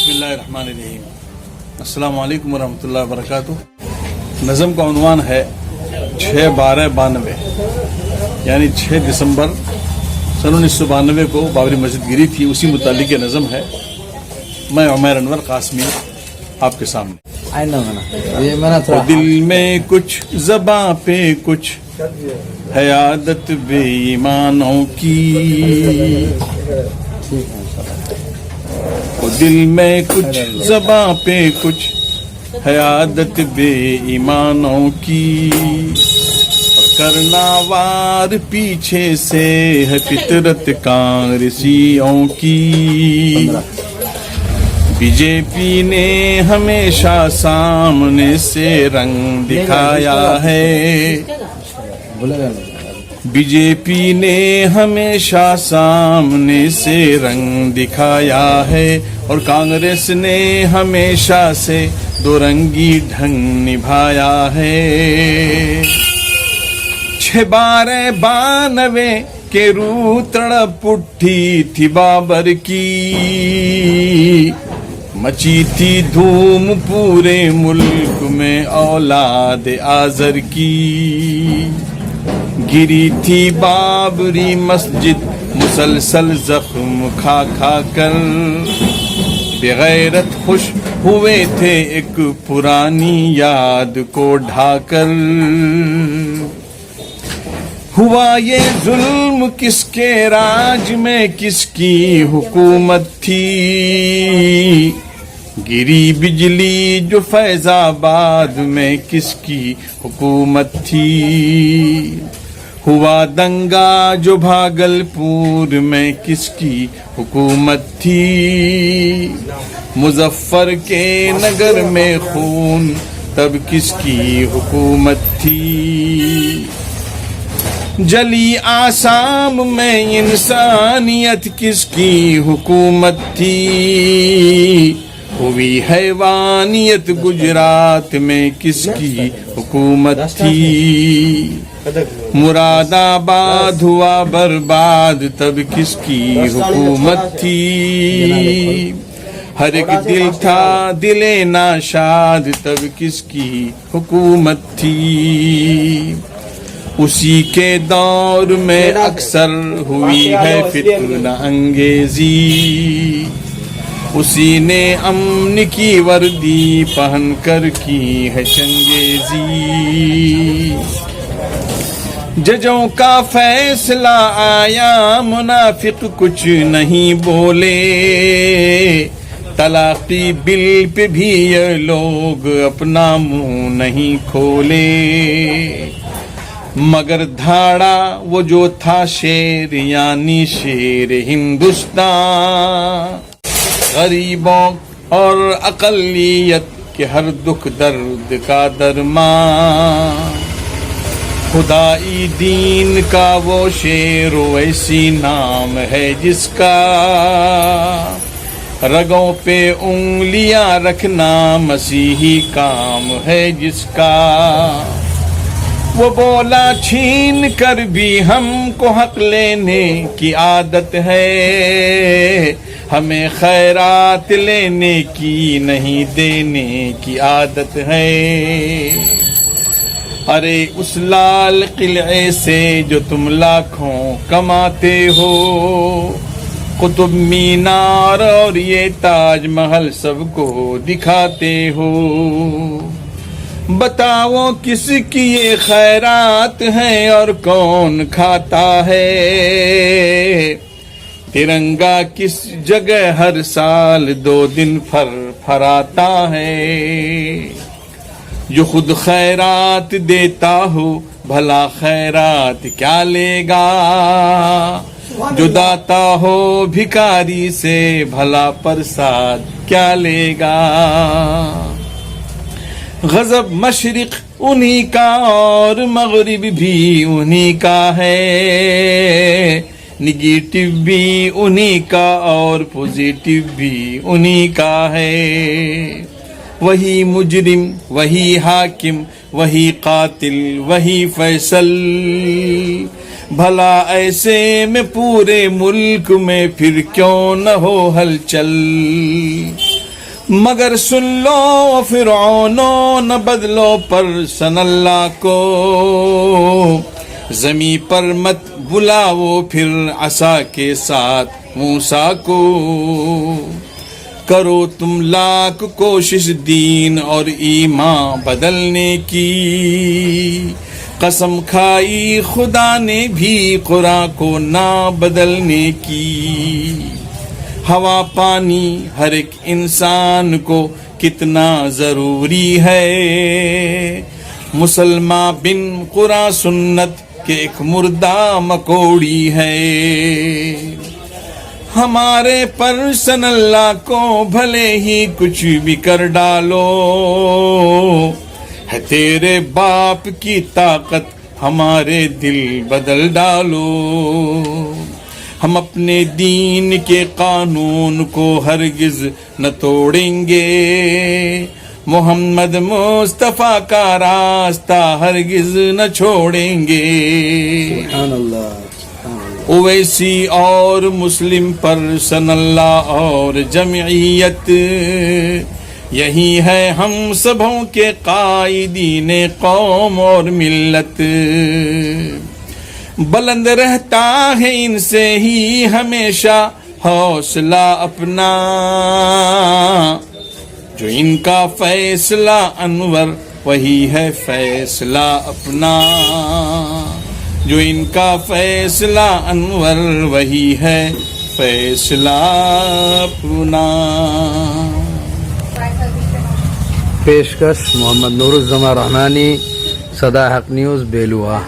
बिस्मिल्लाहिर्रहमानिर्रहीम। अस्सलाम वालेकुम वरहमतुल्लाहि वबरकातुह। नज़म का उन्वान है 6/12/92, यानी 6 दिसंबर सन 1992 को बाबरी मस्जिद गिरी थी, उसी मुतालिक ये नज़म है। मैं उमैर अनवर कासमी आपके सामने। दिल में कुछ ज़बां पे कुछ है आदत बेईमानों की, दिल में कुछ ज़बां पे कुछ है आदत बेईमानों की, और करना वार पीछे से है फितरत कांग्रेसियों की। बीजेपी ने हमेशा सामने से रंग दिखाया है, बीजेपी ने हमेशा सामने से रंग दिखाया है, और कांग्रेस ने हमेशा से दो रंगी ढंग निभाया है। 6/12/92 के रू तड़प उठी थी बाबर की, मची थी धूम पूरे मुल्क में औलाद आजर की। गिरी थी बाबरी मस्जिद मुसलसल जख्म खा खा कर, बेगैरत खुश हुए थे एक पुरानी याद को ढाकर। हुआ ये जुल्म किसके राज में किसकी हुकूमत थी, गिरी बिजली जो फैजाबाद में किसकी हुकूमत थी। हुआ दंगा जो भागलपुर में किसकी हुकूमत थी, मुजफ्फर के नगर में खून तब किसकी हुकूमत थी। जली आसाम में इंसानियत किसकी हुकूमत थी, हुई हैवानियत गुजरात में किसकी हुकूमत थी। मुरादाबाद हुआ बर्बाद तब किसकी हुकूमत थी। हर एक दिल था दिले नाशाद तब किसकी हुकूमत थी। उसी के दौर में अक्सर हुई है फितना अंगेजी, उसी ने अमन की वर्दी पहन कर की है चंगेजी। जजों का फैसला आया मुनाफिक कुछ नहीं बोले, तलाक़ी बिल पे भी ये लोग अपना मुंह नहीं खोले। मगर धाड़ा वो जो था शेर यानी शेर हिंदुस्तान, गरीबों और अक़लियत के हर दुख दर्द का दरमान। खुदाई दीन का वो शेर वैसी नाम है जिसका, रगों पे उंगलियां रखना मसीही काम है जिसका। वो बोला छीन कर भी हमको हक लेने की आदत है, हमें खैरात लेने की नहीं देने की आदत है। अरे उस लाल किले से जो तुम लाखों कमाते हो, कुतुब मीनार और ये ताज महल सबको दिखाते हो। बताओ किसकी ये खैरात हैं और कौन खाता है, तिरंगा किस जगह हर साल 2 दिन फराता है। जो खुद खैरात देता हो भला खैरात क्या लेगा, जो दाता हो भिखारी से भला प्रसाद क्या लेगा। गजब मशरिक उन्हीं का और मगरिब भी उन्हीं का है, निगेटिव भी उन्हीं का और पॉजिटिव भी उन्हीं का है। वही मुजरिम वही हाकिम वही कातिल वही फैसल, भला ऐसे में पूरे मुल्क में फिर क्यों न हो हलचल। مگر سن لو فرعونو نہ بدلو پر سن اللہ کو، زمیں پر مت بلاؤ پھر عصا کے ساتھ موسیٰ کو، کرو تم لاکھ کوشش دین اور ایمان بدلنے کی، قسم کھائی خدا نے بھی قرآن کو نہ بدلنے کی، ہوا پانی ہر ایک انسان کو کتنا ضروری ہے، مسلمان بن قرآن سنت کے ایک مردہ مکوڑی ہے، ہمارے پر سن اللہ کو بھلے ہی کچھ بھی کر ڈالو، ہے تیرے باپ کی طاقت ہمارے دل بدل ڈالو، ہم اپنے دین کے قانون کو ہرگز نہ توڑیں گے، محمد مصطفیٰ کا راستہ ہرگز نہ چھوڑیں گے، سبحان اللہ۔ اویسی اور مسلم پر سن اللہ اور جمعیت، یہی ہے ہم سبوں کے قائدین قوم اور ملت، بلند رہتا ہے ان سے ہی ہمیشہ حوصلہ اپنا، جو ان کا فیصلہ انور وہی ہے فیصلہ اپنا، جو ان کا فیصلہ انور وہی ہے فیصلہ اپنا۔ پیشکش محمد نور الزمان رحمانی، صدا حق نیوز، بیلوا۔